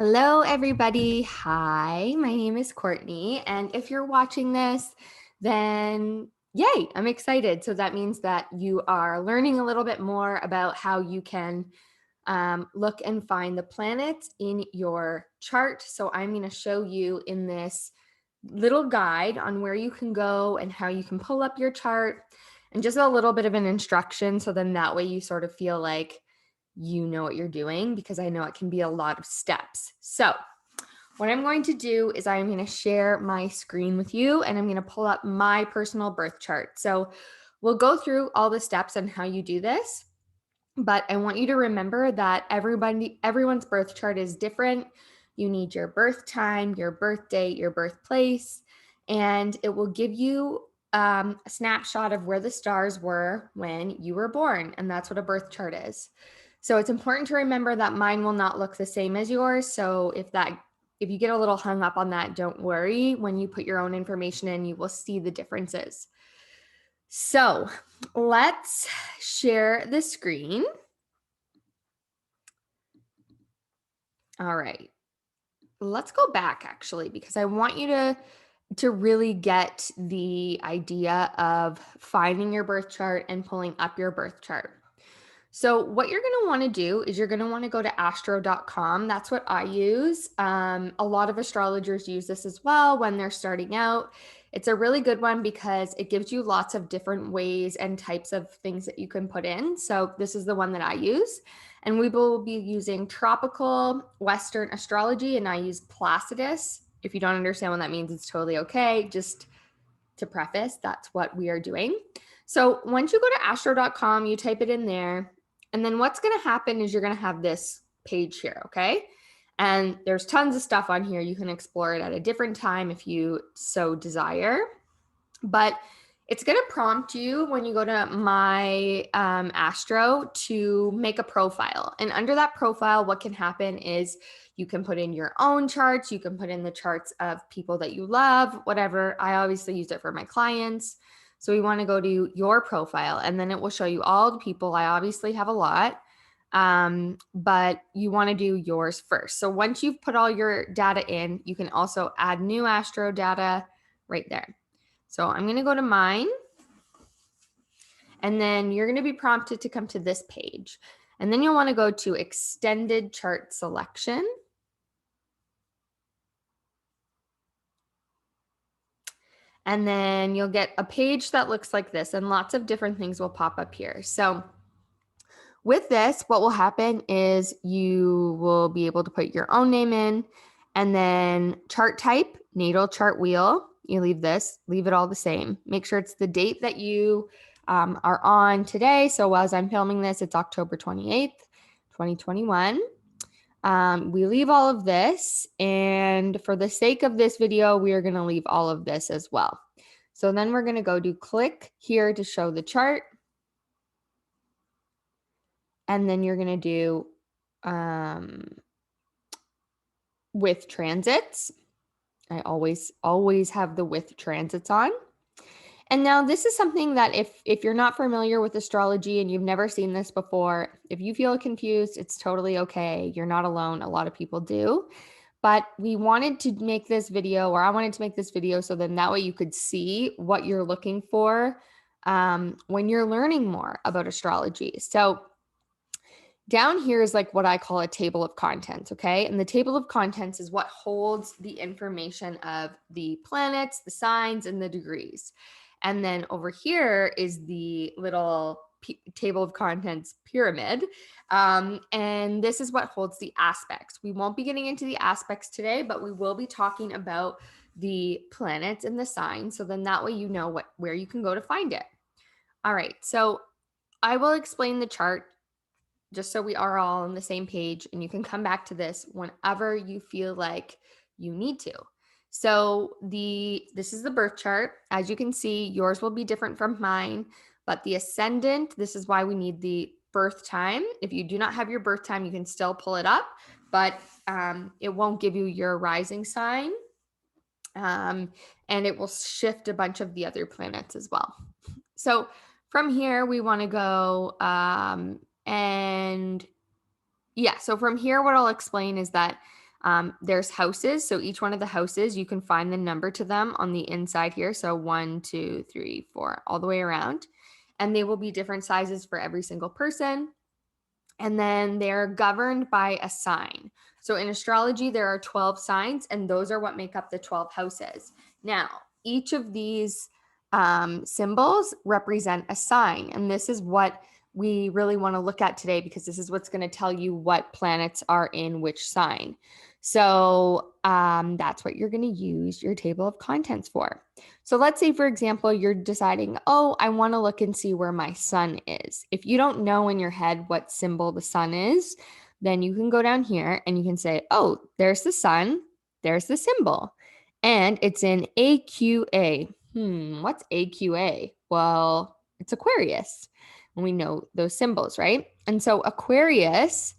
Hello, everybody. Hi, my name is Courtney. And if you're watching this, then yay, I'm excited. So that means that you are learning a little bit more about how you can look and find the planets in your chart. So I'm going to show you in this little guide on where you can go and how you can pull up your chart and just a little bit of an instruction. So then that way you sort of feel like you know what you're doing, because I know it can be a lot of steps. So what I'm going to do is I'm going to share my screen with you and I'm going to pull up my personal birth chart. So we'll go through all the steps on how you do this, but I want you to remember that everyone's birth chart is different. You need your birth time, your birth date, your birthplace, and it will give you a snapshot of where the stars were when you were born. And that's what a birth chart is. So it's important to remember that mine will not look the same as yours. So if you get a little hung up on that, don't worry. When you put your own information in, you will see the differences. So let's share the screen. All right. Let's go back actually, because I want you to really get the idea of finding your birth chart and pulling up your birth chart. So what you're going to want to do is you're going to want to go to astro.com. That's what I use. A lot of astrologers use this as well when they're starting out. It's a really good one because it gives you lots of different ways and types of things that you can put in. So this is the one that I use. And we will be using tropical Western astrology, and I use Placidus. If you don't understand what that means, it's totally okay. Just to preface, that's what we are doing. So once you go to astro.com, you type it in there. And then what's going to happen is you're going to have this page here, okay? And there's tons of stuff on here. You can explore it at a different time if you so desire. But it's going to prompt you when you go to my Astro to make a profile. And under that profile, what can happen is you can put in your own charts. You can put in the charts of people that you love, whatever. I obviously use it for my clients. So we want to go to your profile, and then it will show you all the people. I obviously have a lot, but you want to do yours first. So once you've put all your data in, you can also add new Astro data right there. So I'm going to go to mine, and then you're going to be prompted to come to this page. And then you'll want to go to extended chart selection. And then you'll get a page that looks like this, and lots of different things will pop up here. So with this, what will happen is you will be able to put your own name in, and then chart type, natal chart wheel. You leave it all the same. Make sure it's the date that you are on today. So as I'm filming this, it's October 28th, 2021. We leave all of this, and for the sake of this video, we are going to leave all of this as well. So then we're going to go to click here to show the chart. And then you're going to do with transits. I always have the with transits on. And now this is something that if you're not familiar with astrology and you've never seen this before, if you feel confused, it's totally okay. You're not alone. A lot of people do. But we wanted to make this video, or I wanted to make this video, so then that way you could see what you're looking for when you're learning more about astrology. So down here is like what I call a table of contents, okay? And the table of contents is what holds the information of the planets, the signs, and the degrees. And then over here is the little table of contents pyramid. And this is what holds the aspects. We won't be getting into the aspects today, but we will be talking about the planets and the signs. So then that way you know where you can go to find it. All right, so I will explain the chart just so we are all on the same page, and you can come back to this whenever you feel like you need to. So this is the birth chart. As you can see, yours will be different from mine, but the ascendant, this is why we need the birth time. If you do not have your birth time, you can still pull it up, but it won't give you your rising sign. And it will shift a bunch of the other planets as well. So from here, we want to go so from here, what I'll explain is that There's houses. So each one of the houses, you can find the number to them on the inside here. So 1, 2, 3, 4, all the way around. And they will be different sizes for every single person. And then they're governed by a sign. So in astrology, there are 12 signs, and those are what make up the 12 houses. Now, each of these symbols represent a sign. And this is what we really want to look at today, because this is what's going to tell you what planets are in which sign. So that's what you're going to use your table of contents for. So let's say, for example, you're deciding, oh, I want to look and see where my sun is. If you don't know in your head what symbol the sun is, then you can go down here and you can say, oh, there's the sun, there's the symbol, and it's in AQA. What's AQA? Well, it's Aquarius. And we know those symbols, right? And so Aquarius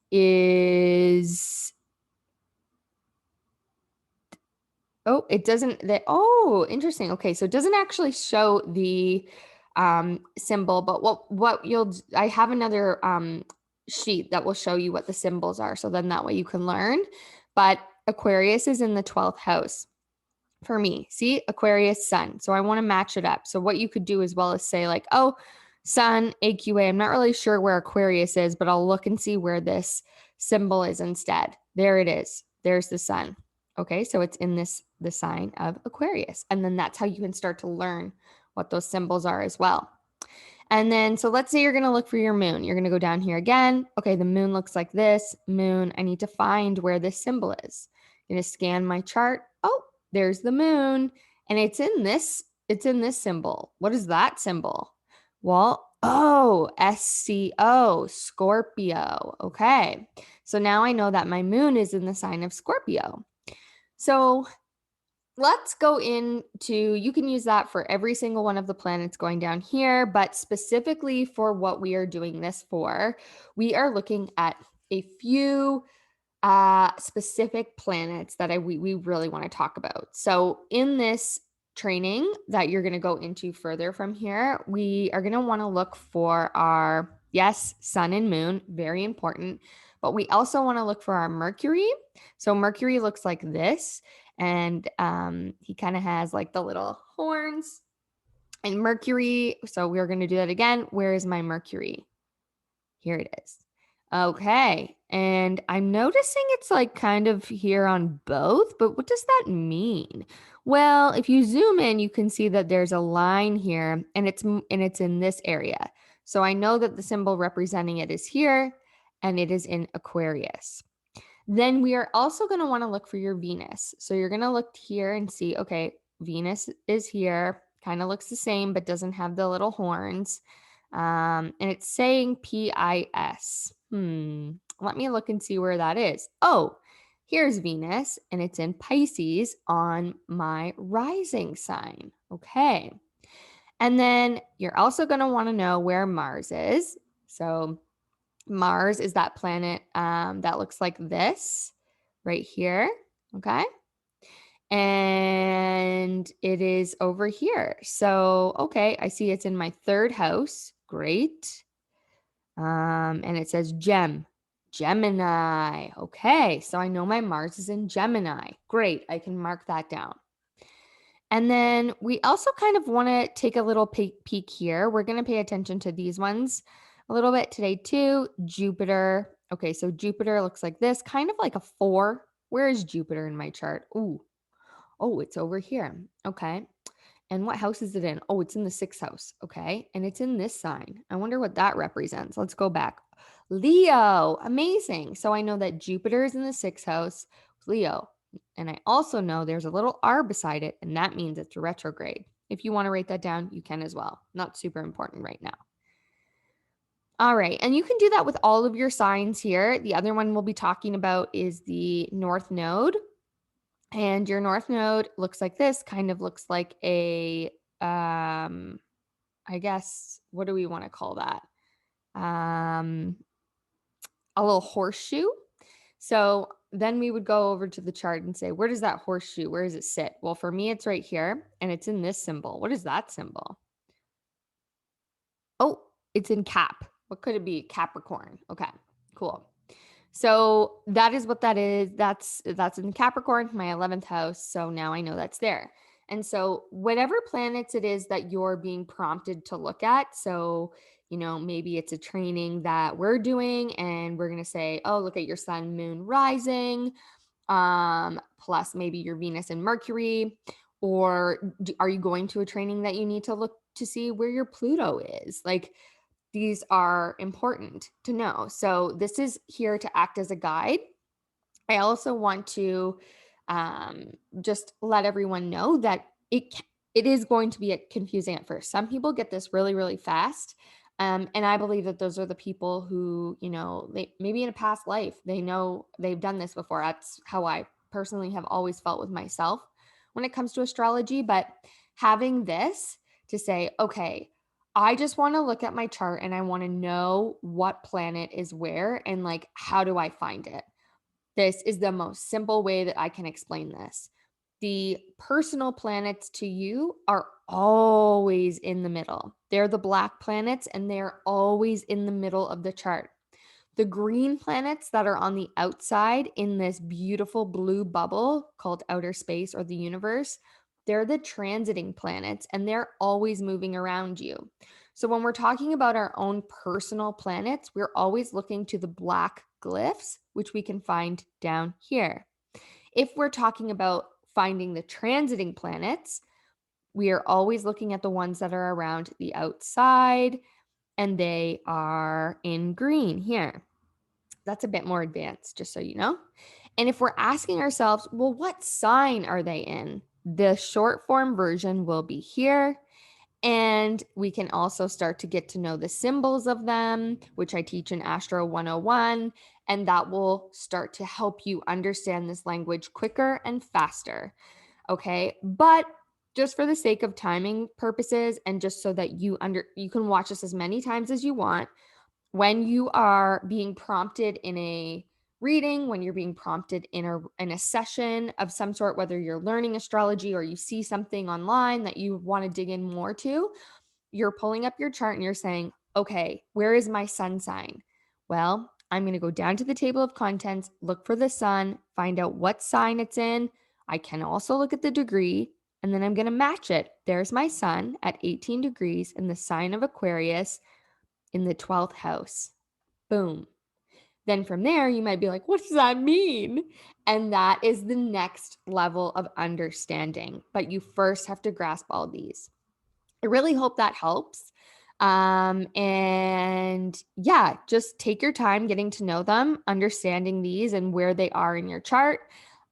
is, it doesn't, interesting. Okay, so it doesn't actually show the symbol, but I have another sheet that will show you what the symbols are. So then that way you can learn. But Aquarius is in the 12th house for me. See, Aquarius sun. So I want to match it up. So what you could do as well is say like, oh, sun, AQA. I'm not really sure where Aquarius is, but I'll look and see where this symbol is instead. There it is. There's the sun. Okay, so it's in the sign of Aquarius. And then that's how you can start to learn what those symbols are as well. And then, so let's say you're going to look for your moon. You're going to go down here again. Okay, the moon looks like this. Moon, I need to find where this symbol is. I'm going to scan my chart. Oh, there's the moon. And it's in this symbol. What is that symbol? Well, SCO, Scorpio. Okay, so now I know that my moon is in the sign of Scorpio. So let's go into, you can use that for every single one of the planets going down here, but specifically for what we are doing this for, we are looking at a few specific planets that we really want to talk about. So in this training that you're going to go into further from here, we are going to want to look for our, yes, sun and moon, very important, but we also want to look for our Mercury. So Mercury looks like this, and he kind of has like the little horns. And Mercury, so we're going to do that again. Where is my Mercury? Here it is. Okay. And I'm noticing it's like kind of here on both, but what does that mean? Well, if you zoom in, you can see that there's a line here, and it's in this area. So I know that the symbol representing it is here, and it is in Aquarius. Then we are also going to want to look for your Venus. So you're going to look here and see, okay, Venus is here, kind of looks the same, but doesn't have the little horns. And it's saying PIS. Let me look and see where that is. Oh, here's Venus, and it's in Pisces on my rising sign. Okay. And then you're also going to want to know where Mars is. So Mars is that planet that looks like this right here. Okay. And it is over here. So, okay, I see it's in my 3rd house. Great. And it says Gemini. Okay, so I know my Mars is in Gemini. Great, I can mark that down. And then we also kind of want to take a little peek here. We're going to pay attention to these ones a little bit today too. Jupiter. Okay, so Jupiter looks like this, kind of like a 4. Where is Jupiter in my chart? Oh, it's over here. Okay. And what house is it in? Oh, it's in the 6th house. Okay. And it's in this sign. I wonder what that represents. Let's go back. Leo. Amazing. So I know that Jupiter is in the 6th house, Leo. And I also know there's a little R beside it, and that means it's retrograde. If you want to write that down, you can as well. Not super important right now. All right. And you can do that with all of your signs here. The other one we'll be talking about is the North Node. And your North Node looks like this, kind of looks like a, I guess, what do we want to call that? A little horseshoe. So then we would go over to the chart and say, where does that horseshoe, where does it sit? Well, for me, it's right here, and it's in this symbol. What is that symbol? Oh, it's in Cap. What could it be? Capricorn. Okay, cool. So that is what that is. That's in Capricorn, my 11th house. So now I know that's there. And so whatever planets it is that you're being prompted to look at, so maybe it's a training that we're doing and we're going to say, "Oh, look at your sun, moon, rising, plus maybe your Venus and Mercury," or are you going to a training that you need to look to see where your Pluto is? Like these are important to know. So this is here to act as a guide. I also want to just let everyone know that it is going to be confusing at first. Some people get this really, really fast. And I believe that those are the people who, they maybe in a past life, they know they've done this before. That's how I personally have always felt with myself when it comes to astrology. But having this to say, okay, I just want to look at my chart and I want to know what planet is where and like, how do I find it? This is the most simple way that I can explain this. The personal planets to you are always in the middle. They're the black planets and they're always in the middle of the chart. The green planets that are on the outside in this beautiful blue bubble called outer space or the universe, they're the transiting planets and they're always moving around you. So when we're talking about our own personal planets, we're always looking to the black glyphs, which we can find down here. If we're talking about finding the transiting planets, we are always looking at the ones that are around the outside and they are in green here. That's a bit more advanced, just so you know. And if we're asking ourselves, well, what sign are they in? The short form version will be here. And we can also start to get to know the symbols of them, which I teach in Astro 101. And that will start to help you understand this language quicker and faster. Okay. But just for the sake of timing purposes and just so that you can watch this as many times as you want, when you are being prompted in a reading, when you're being prompted in a session of some sort, whether you're learning astrology or you see something online that you want to dig in more to, you're pulling up your chart and you're saying, okay, where is my sun sign? Well, I'm going to go down to the table of contents, look for the sun, find out what sign it's in. I can also look at the degree, and then I'm going to match it. There's my sun at 18 degrees in the sign of Aquarius in the 12th house. Boom. Then from there, you might be like, what does that mean? And that is the next level of understanding. But you first have to grasp all these. I really hope that helps. And yeah, just take your time getting to know them, understanding these and where they are in your chart.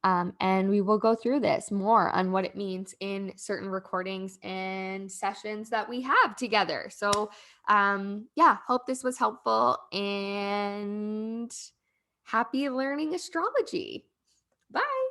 And we will go through this more on what it means in certain recordings and sessions that we have together. So, yeah, hope this was helpful and happy learning astrology. Bye.